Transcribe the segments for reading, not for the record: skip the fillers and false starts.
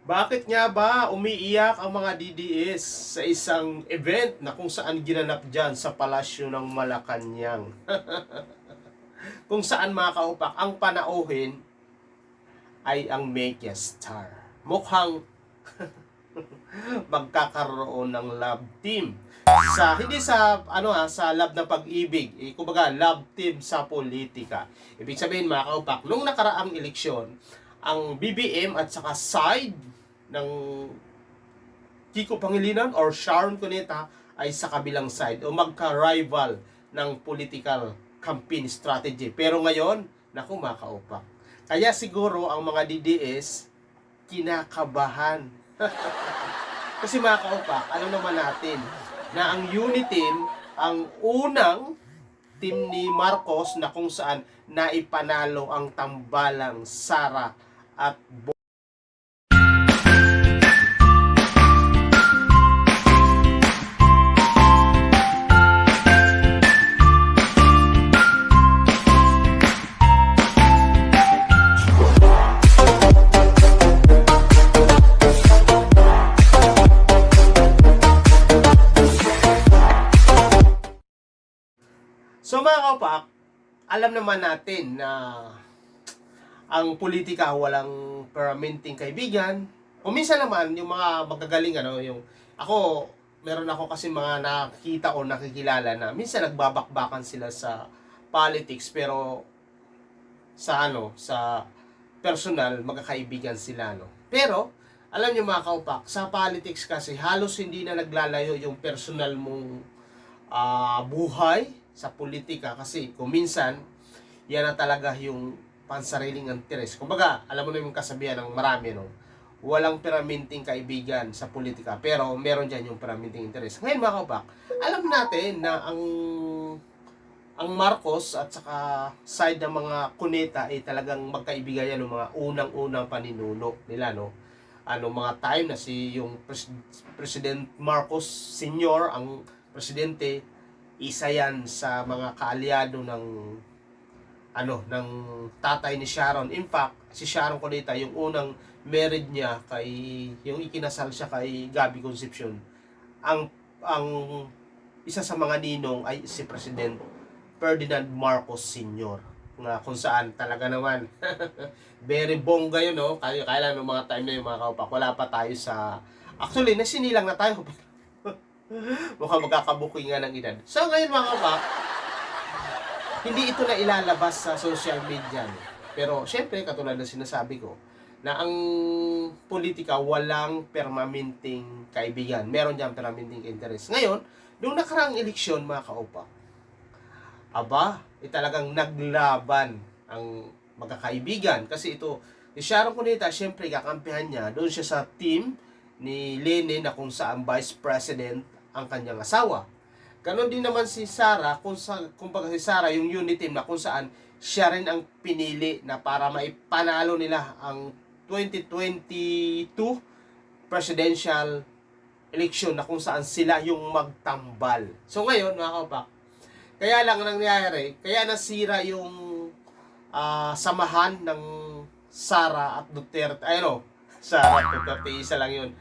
Bakit nga ba umiiyak ang mga DDS sa isang event na kung saan ginanap dyan sa palasyo ng Malacanang? Kung saan mga kaupak, ang panauhin ay ang megastar. Mukhang magkakaroon ng love team sa hindi sa sa love ng pag-ibig, kumbaga love team sa politika. Ibig sabihin mga kaupak, nung nakaraang eleksyon, ang BBM at saka side ng Kiko Pangilinan or Sharon Cuneta ay sa kabilang side o magka-rival ng political campaign strategy. Pero ngayon, naku mga kaupak, kaya siguro ang mga DDS kinakabahan. Kasi mga kaupak, alam naman natin na ang Uniteam, ang unang team ni Marcos na kung saan naipanalo ang tambalang Sara at So mga kaupak, alam naman natin na ang politika walang permanenteng kaibigan. O minsan naman, yung mga magagaling, yung ako, meron ako kasi mga nakikita o nakikilala na minsan nagbabakbakan sila sa politics, pero sa personal, magkakaibigan sila, no. Pero, alam niyo mga kaupak, sa politics kasi halos hindi na naglalayo yung personal mong buhay sa politika, kasi kung minsan yan na talaga yung pansariling interes. Kumbaga, alam mo na yung kasabihan ng marami, no? Walang permanenteng kaibigan sa politika, pero meron dyan yung permanenteng interes. Ngayon mga kaupak, alam natin na ang Marcos at saka side ng mga Cuneta ay talagang magkaibigan yan ng mga unang-unang paninuno nila, no? Mga time na si yung President Marcos Sr., ang presidente, isa yan sa mga kaalyado ng ng tatay ni Sharon. In fact, si Sharon Cuneta, yung unang married niya yung ikinasal siya kay Gabby Concepcion. Ang isa sa mga ninong ay si President Ferdinand Marcos Sr. na kung saan talaga naman very bongga yun, no? Kailan ng mga time na yung mga kaupak, wala pa tayo sa actually nasinilang na tayo mukhang magkakabuking nga ng edad. So ngayon mga kaupak, hindi ito na ilalabas sa social media, no? Pero syempre katulad ng sinasabi ko na ang politika walang permanenteng kaibigan, meron dyan permanenteng interest. Ngayon, nung nakaraang eleksyon mga kaupak, talagang naglaban ang magkakaibigan. Kasi ito, si Sharon Cuneta, syempre kakampihan niya, doon siya sa team ni Lenin na kung saan vice president ang kanyang asawa. Ganon din naman si Sara, kumbaga si Sara, yung unit team na kung saan siya rin ang pinili na para maipanalo nila ang 2022 presidential election na kung saan sila yung magtambal. So ngayon, mga kaupak, kaya lang nangyayari, kaya nasira yung samahan ng Sara at Duterte. Sara at Duterte, isa lang yun.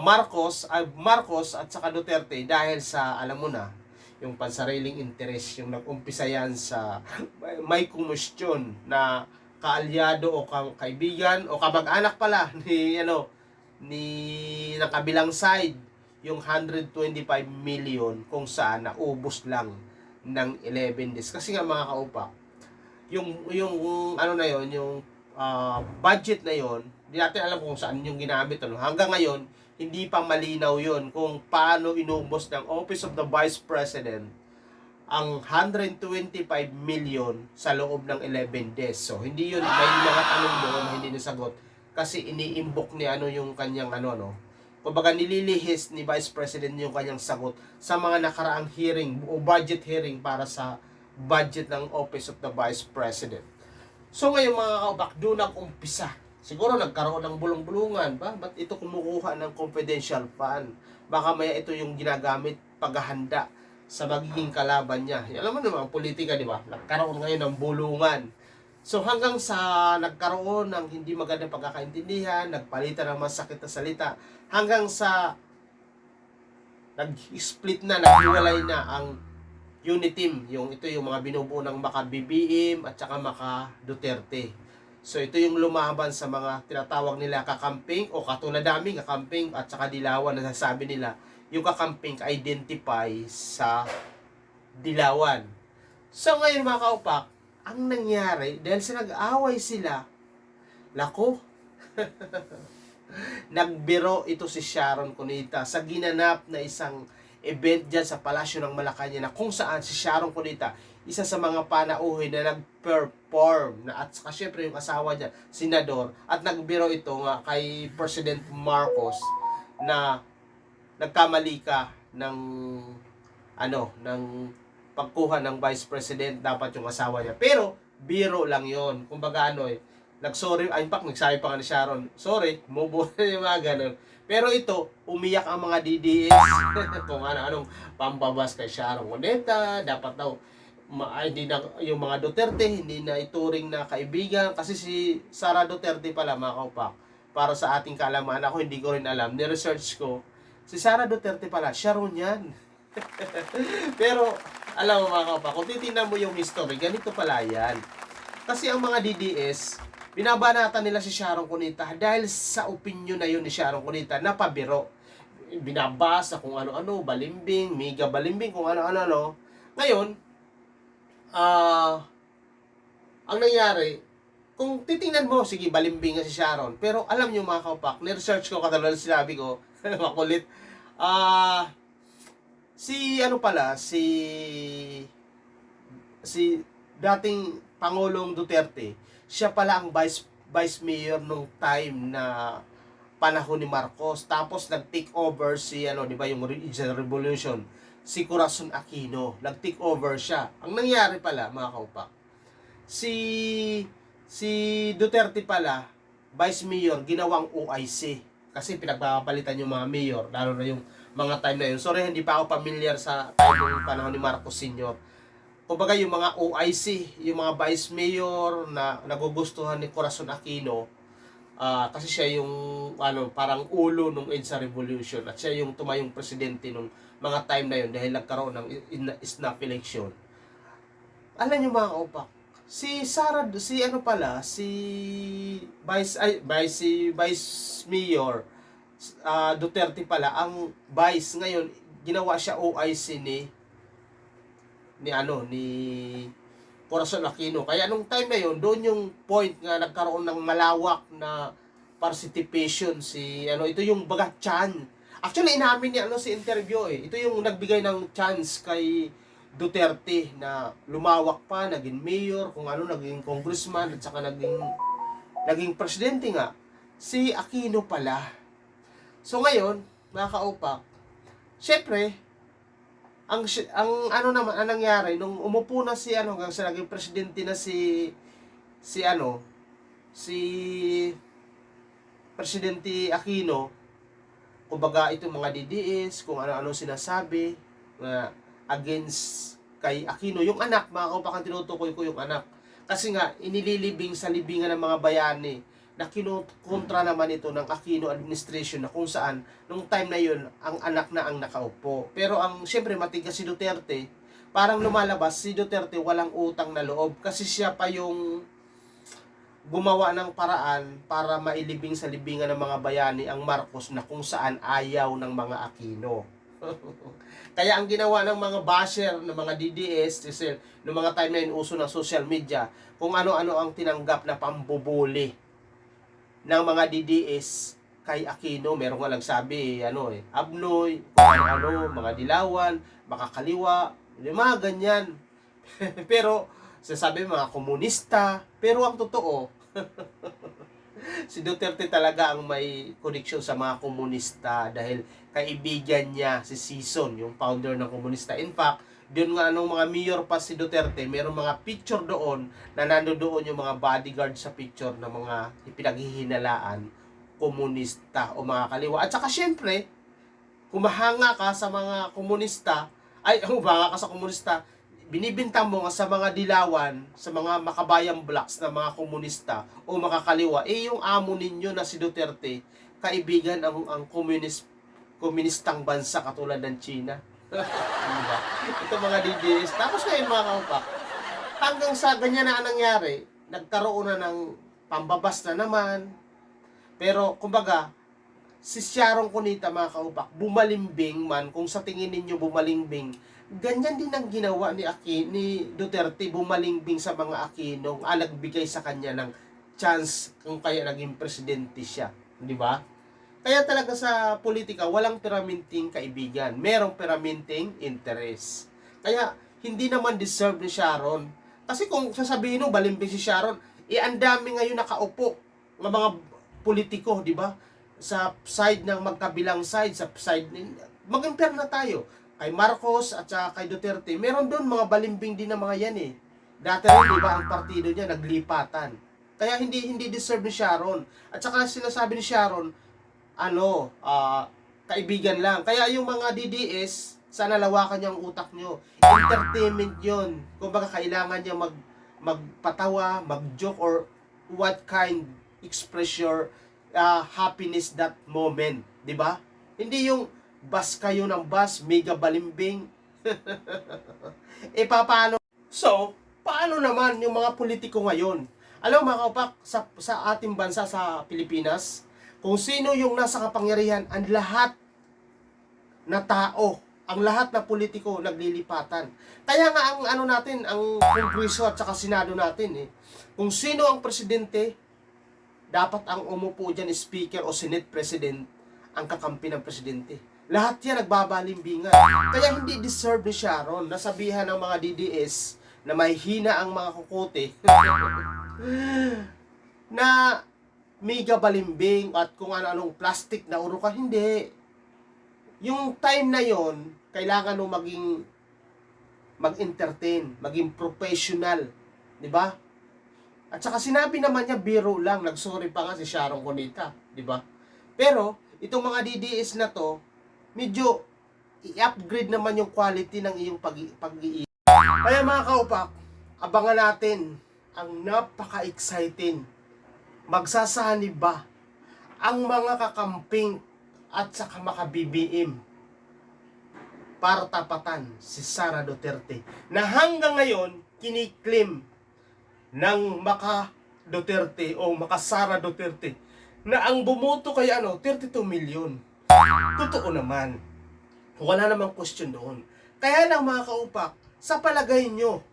Marcos at saka Duterte dahil sa, alam mo na, yung pansariling interest, yung nag-umpisa yan sa may kumusyon na kaalyado o kaibigan o kamag-anak pala ni ng kabilang side, yung 125 million kung saan naubos lang ng 11 days. Kasi nga mga kaupak, yung yung budget na yon, hindi natin alam kung saan yung ginamit, hanggang ngayon hindi pa malinaw yon kung paano inubos ng Office of the Vice President ang 125 million sa loob ng 11 days. So hindi yun, may mga tanong doon na hindi nasagot kasi iniimbok ni yung kanyang kumbaga nililihis ni Vice President yung kanyang sagot sa mga nakaraang hearing o budget hearing para sa budget ng Office of the Vice President. So ngayon mga kaubak, doon nag-umpisa. Siguro nagkaroon ng bulong-bulungan ba? Ba't ito kumukuha ng confidential fund? Baka maya ito yung ginagamit paghahanda sa magiging kalaban niya. Alam mo naman, ang politika, di ba? Nagkaroon ngayon ng bulungan So hanggang sa nagkaroon ng hindi magandang pagkakaintindihan, nagpalitan ng masakit na salita, hanggang sa nag-split na, naghiwalay na ang unit team. Ito yung mga binubuo ng Maka BBM at saka Maka Duterte. So ito yung lumaban sa mga tinatawag nila kakamping o katulad namin kakamping at saka dilawan na nasasabi nila. Yung kakamping identify sa dilawan. So ngayon mga kaupak, ang nangyari dahil sa nag-away sila, lako, nagbiro ito si Sharon Cunita sa ginanap na isang event dyan sa Palasyo ng Malacanang na kung saan si Sharon Cunita, isa sa mga panauhin na nag-perform na at saka syempre yung asawa niya, senador, at nagbiro ito nga kay President Marcos na nagkamali ka ng ng pagkuha ng Vice President, dapat yung asawa niya. Pero biro lang yon. Kumbaga nagsorry, in fact nagsabi pa nga ni Sharon, sorry, mubo na yung mga ganun. Pero ito, umiyak ang mga DDS kung ano-anong pambabas kay Sharon Cuneta, dapat daw hindi na yung mga Duterte hindi na ituring na kaibigan kasi si Sara Duterte pala mga kaupak, para sa ating kaalaman, ako hindi ko rin alam, ni-research ko, si Sara Duterte pala, Sharon yan. Pero alam mo mga kaupak, kung titingnan mo yung history, ganito pala yan. Kasi ang mga DDS, binabanatan nila si Sharon Cunita dahil sa opinion na yun ni Sharon Cunita na pabiro. Binabasa kung ano-ano, balimbing, mega balimbing, kung ano-ano. Ngayon, ang nangyari, kung titingnan mo, sige, balimbing nga si Sharon. Pero alam nyo mga kaupak, ni-research ko, katulad sinabi ko, makulit. Si dating Pangulong Duterte, siya pala ang vice mayor nung time na panahon ni Marcos. Tapos nag-take over di ba, yung Regional Revolution, si Corazon Aquino, nag-take over siya. Ang nangyari pala, mga kaupak, si Duterte pala, vice mayor, ginawang OIC. Kasi pinagpapalitan yung mga mayor, lalo na yung mga time na yun. Sorry, hindi pa ako familiar sa panahon ni Marcos Sr. Kumbaga yung mga OIC, yung mga vice mayor na nagugustuhan ni Corazon Aquino, kasi siya yung parang ulo nung EDSA Revolution at siya yung tumayong presidente nung mga time na yun dahil nagkaroon ng snap election. Alam niyo mga kaupak, si Vice Mayor Duterte pala ang vice. Ngayon ginawa siya OIC ni Corazon Aquino. Kaya nung time na yun, doon yung point nga nagkaroon ng malawak na participation ito yung baga chan. Actually inamin niya si interview Ito yung nagbigay ng chance kay Duterte na lumawak pa, naging mayor, kung naging congressman at saka naging presidente nga. Si Aquino pala. So ngayon, mga kaupak, syempre, ang nangyari nung umupo na hanggang sa naging presidente na si Presidente Aquino, kumbaga itong mga DDS, kung ano-ano sinasabi against kay Aquino, yung anak, mga kaupak, ang tinutukoy ko yung anak. Kasi nga, inililibing sa libingan ng mga bayani na kinukontra naman ito ng Aquino administration na kung saan nung time na yun ang anak na ang nakaupo. Pero syempre matigas si Duterte, parang lumalabas si Duterte walang utang na loob kasi siya pa yung gumawa ng paraan para mailibing sa libingan ng mga bayani ang Marcos na kung saan ayaw ng mga Aquino. Kaya ang ginawa ng mga basher, ng mga DDS, noong mga time na yun uso ng social media, kung ano-ano ang tinanggap na pambubuli ng mga DDS kay Aquino. Meron nga nagsabi, Abnoy, mga dilawan, makakaliwa, mga ganyan. Pero, sasabi mga komunista, pero ang totoo, si Duterte talaga ang may koneksyon sa mga komunista dahil kaibigan niya si Sison, yung founder ng komunista. In fact, doon nga nung mga mayor pa si Duterte, mayroong mga picture doon na nandoon yung mga bodyguard sa picture ng mga ipinaghihinalaan komunista o mga kaliwa. At saka syempre, kumahanga ka sa mga komunista, humanga ka sa komunista, binibintang mo nga sa mga dilawan, sa mga makabayang blocks na mga komunista o makakaliwa, yung amo ninyo na si Duterte, kaibigan ang komunistang bansa katulad ng China. Diba? Ito mga DDS. Tapos ngayon mga kaupak, hanggang sa ganyan na nangyari, nagkaroon na ng pambabas na naman. Pero kumbaga, si Sharon Cunita mga kaupak, bumalimbing man, kung sa tingin ninyo bumalimbing, ganyan din ang ginawa ni Duterte, bumalimbing sa mga Aquino, nagbigay sa kanya ng chance kung kaya naging presidente siya. Di ba? Kaya talaga sa politika, walang piraminting kaibigan. Merong piraminting interest. Kaya, hindi naman deserve ni Sharon. Kasi kung sasabihin mo, balimbing si Sharon, ang dami ngayon nakaupo ng mga politiko, di ba? Sa side ng magkabilang side, sa side, mag-compare na tayo. Kay Marcos at saka kay Duterte, meron doon mga balimbing din na mga yan eh. Dati rin, di ba, ang partido niya naglipatan. Kaya hindi deserve ni Sharon. At saka sinasabi ni Sharon, kaibigan lang. Kaya yung mga DDS, sana lawakan niyo ang utak nyo. Entertainment yon. Kumbaga kailangan niya magpatawa, mag-joke, or what kind express your happiness that moment. Di ba? Hindi yung bas kayo ng bas, mega balimbing. Paano? So, paano naman yung mga politiko ngayon? Alam mo mga kaupak, sa ating bansa sa Pilipinas, kung sino yung nasa kapangyarihan, ang lahat na tao, ang lahat na politiko naglilipatan. Kaya nga ang natin, ang Kongreso at saka Senado natin kung sino ang presidente, dapat ang umupo dyan speaker o Senate President ang kakampi ng presidente. Lahat yan nagbabalimbingan. Kaya hindi deserve ni Sharon. Nasabihan ng mga DDS na may hina ang mga kukote na mega balimbing at kung ano-anong plastic na urukan. Hindi. Yung time na yon, kailangan mo mag-entertain, maging professional. Di ba? At saka sinabi naman niya, biro lang. Nagsorry pa nga si Sharon Cunita. Di ba? Pero, itong mga DDS na to, medyo i-upgrade naman yung quality ng iyong pag-iisip. Kaya mga kaupak, abangan natin ang napaka-exciting. Magsasanib ba ang mga kakamping at saka maka-BBM para tapatan si Sara Duterte na hanggang ngayon kiniklaim ng Maka Duterte o Maka Sara Duterte na ang bumoto kay 32 million. Totoo naman. Wala namang question doon. Kaya lang mga kaupak, sa palagay nyo,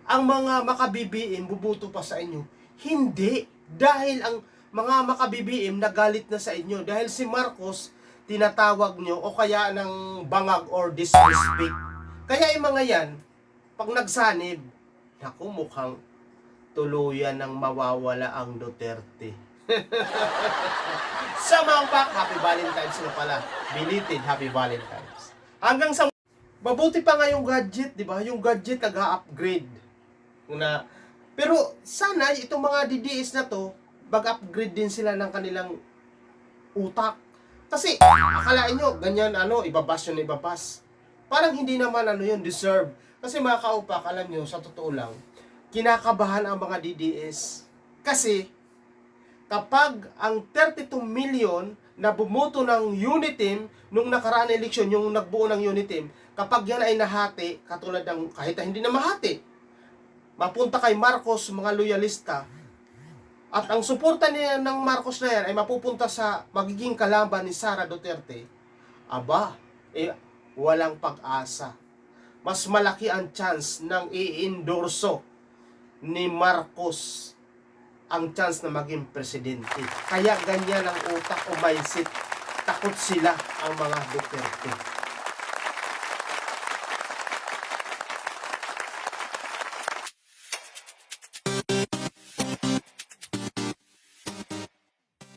ang mga maka-BBM bubuto pa sa inyo? Hindi. Dahil ang mga maka-BBM nagalit na sa inyo. Dahil si Marcos, tinatawag nyo o kaya ng bangag or disrespect. Kaya yung mga yan, pag nagsanib, naku, mukhang tuluyan ng mawawala ang Duterte. Sa mga pak, Happy Valentine's na pala. Belated Happy Valentine's. Hanggang sa mabuti pa nga yung gadget, di ba? Yung gadget nag-upgrade. Pero sana itong mga DDS na to, mag-upgrade din sila ng kanilang utak. Kasi akalain nyo, ganyan ibabas yun, ibabas. Parang hindi naman yun, deserve. Kasi mga kaupak, alam nyo, sa totoo lang, kinakabahan ang mga DDS. Kasi kapag ang 32 million na bumoto ng Uniteam nung nakaraan na eleksyon, yung nagbuo ng Uniteam, kapag yan ay nahati, katulad ng kahit na hindi na mahati, mapunta kay Marcos, mga loyalista, at ang suporta niya ng Marcos na yan ay mapupunta sa magiging kalaban ni Sara Duterte, walang pag-asa. Mas malaki ang chance ng i-endorso ni Marcos ang chance na maging presidente. Kaya ganyan ang utak o mindset. Takot sila ang mga Duterte.